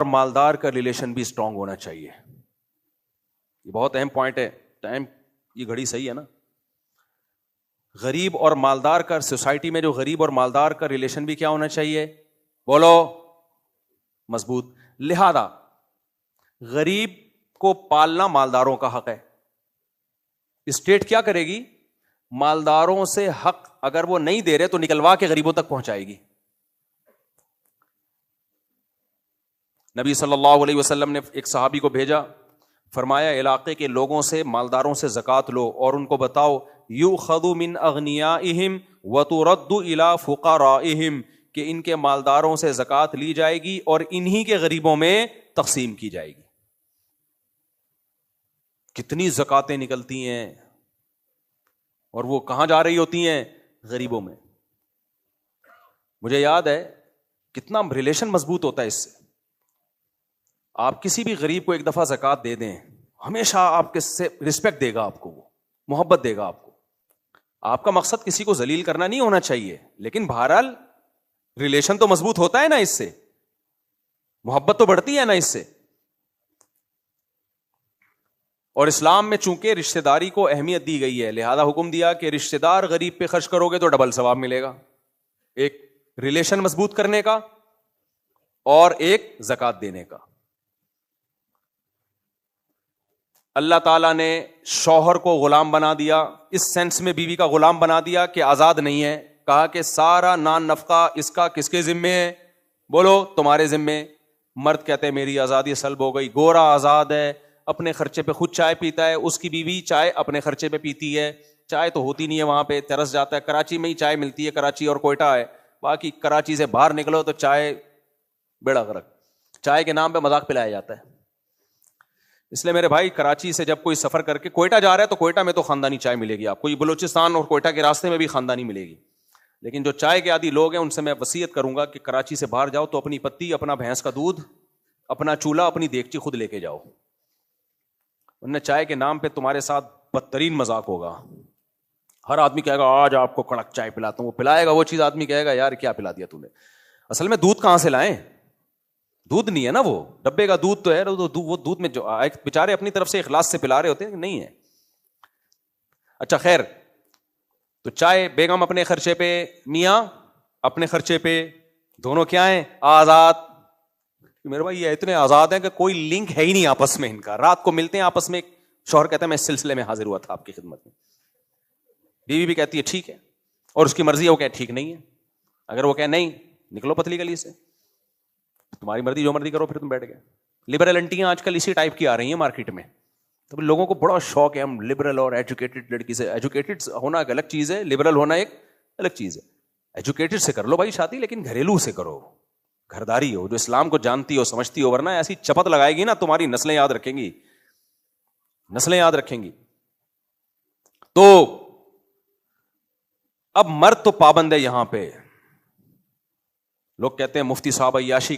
اور مالدار کا ریلیشن بھی اسٹرانگ ہونا چاہیے. یہ بہت اہم پوائنٹ ہے. ٹائم یہ گھڑی صحیح ہے نا. غریب اور مالدار کا, سوسائٹی میں جو غریب اور مالدار کا ریلیشن بھی کیا ہونا چاہیے, بولو, مضبوط. لہذا غریب کو پالنا مالداروں کا حق ہے. اسٹیٹ کیا کرے گی, مالداروں سے حق اگر وہ نہیں دے رہے تو نکلوا کے غریبوں تک پہنچائے گی. نبی صلی اللہ علیہ وسلم نے ایک صحابی کو بھیجا, فرمایا علاقے کے لوگوں سے, مالداروں سے زکوٰۃ لو اور ان کو بتاؤ یؤخذ من اغنیائہم وترد الی فقرائہم, کہ ان کے مالداروں سے زکوٰۃ لی جائے گی اور انہی کے غریبوں میں تقسیم کی جائے گی. کتنی زکاتیں نکلتی ہیں اور وہ کہاں جا رہی ہوتی ہیں, غریبوں میں. مجھے یاد ہے کتنا ریلیشن مضبوط ہوتا ہے اس سے. آپ کسی بھی غریب کو ایک دفعہ زکوٰۃ دے دیں, ہمیشہ آپ کے سے رسپیکٹ دے گا, آپ کو وہ محبت دے گا آپ کو. آپ کا مقصد کسی کو ذلیل کرنا نہیں ہونا چاہیے, لیکن بہرحال ریلیشن تو مضبوط ہوتا ہے نا, اس سے محبت تو بڑھتی ہے نا اس سے. اور اسلام میں چونکہ رشتہ داری کو اہمیت دی گئی ہے, لہذا حکم دیا کہ رشتہ دار غریب پہ خرچ کرو گے تو ڈبل ثواب ملے گا, ایک ریلیشن مضبوط کرنے کا اور ایک زکوٰۃ دینے کا. اللہ تعالیٰ نے شوہر کو غلام بنا دیا, اس سینس میں بیوی کا غلام بنا دیا کہ آزاد نہیں ہے. کہا کہ سارا نان نفقہ اس کا کس کے ذمے ہے, بولو تمہارے ذمے. مرد کہتے ہیں میری آزادی سلب ہو گئی. گورا آزاد ہے, اپنے خرچے پہ خود چائے پیتا ہے, اس کی بیوی چائے اپنے خرچے پہ پیتی ہے. چائے تو ہوتی نہیں ہے وہاں پہ, ترس جاتا ہے. کراچی میں ہی چائے ملتی ہے, کراچی اور کوئٹہ ہے, باقی کراچی سے باہر نکلو تو چائے بیڑا غرق. چائے کے نام پہ مذاق پلایا جاتا ہے. اس لیے میرے بھائی, کراچی سے جب کوئی سفر کر کے کوئٹہ جا رہا ہے تو کوئٹہ میں تو خاندانی چائے ملے گی آپ کو, بلوچستان اور کوئٹہ کے راستے میں بھی خاندانی ملے گی. لیکن جو چائے کے عادی لوگ ہیں ان سے میں وصیت کروں گا کہ کراچی سے باہر جاؤ تو اپنی پتی, اپنا بھینس کا دودھ, اپنا چولہا, اپنی دیگچی خود لے کے جاؤ, ورنہ چائے کے نام پہ تمہارے ساتھ بدترین مذاق ہوگا. ہر آدمی کہے گا آج آپ کو کڑک چائے پلاتا ہوں, وہ پلائے گا وہ چیز, آدمی کہے گا یار کیا پلا دیا تو نے. اصل میں دودھ کہاں سے لائیں, دودھ نہیں ہے نا, وہ ڈبے کا دودھ تو ہے, وہ دودھ میں جو بیچارے اپنی طرف سے اخلاص سے پلا رہے ہوتے ہیں, نہیں ہے. اچھا خیر, تو چائے بیگم اپنے خرچے پہ, میاں اپنے خرچے پہ, دونوں کیا ہیں, آزاد. میرے بھائی یہ اتنے آزاد ہیں کہ کوئی لنک ہے ہی نہیں آپس میں ان کا. رات کو ملتے ہیں آپس میں, شوہر کہتا ہے میں اس سلسلے میں حاضر ہوا تھا آپ کی خدمت میں, بیوی بھی کہتی ہے ٹھیک ہے, اور اس کی مرضی ہے, وہ کہے ٹھیک نہیں ہے. اگر وہ کہے نہیں, نکلو پتلی گلی سے, تمہاری مرضی, جو مرضی کرو, پھر تم بیٹھ گئے. لبرل انٹیاں آج کل اسی ٹائپ کی آ رہی ہیں مارکیٹ میں. تو لوگوں کو بڑا شوق ہے, ہم لبرل اور ایجوکیٹڈ لڑکی سے. ایجوکیٹڈ ہونا ایک الگ چیز ہے, لبرل ہونا ایک الگ چیز ہے. ایجوکیٹڈ سے کر لو بھائی شادی, لیکن گھریلو سے کرو, گھرداری ہو, جو اسلام کو جانتی ہو, سمجھتی ہو, ورنہ ایسی چپت لگائے گی نا تمہاری نسلیں یاد رکھیں گی, نسلیں یاد رکھیں گی. تو اب مرد تو پابند ہے یہاں پہ. لوگ کہتے ہیں مفتی صاحب عیاشی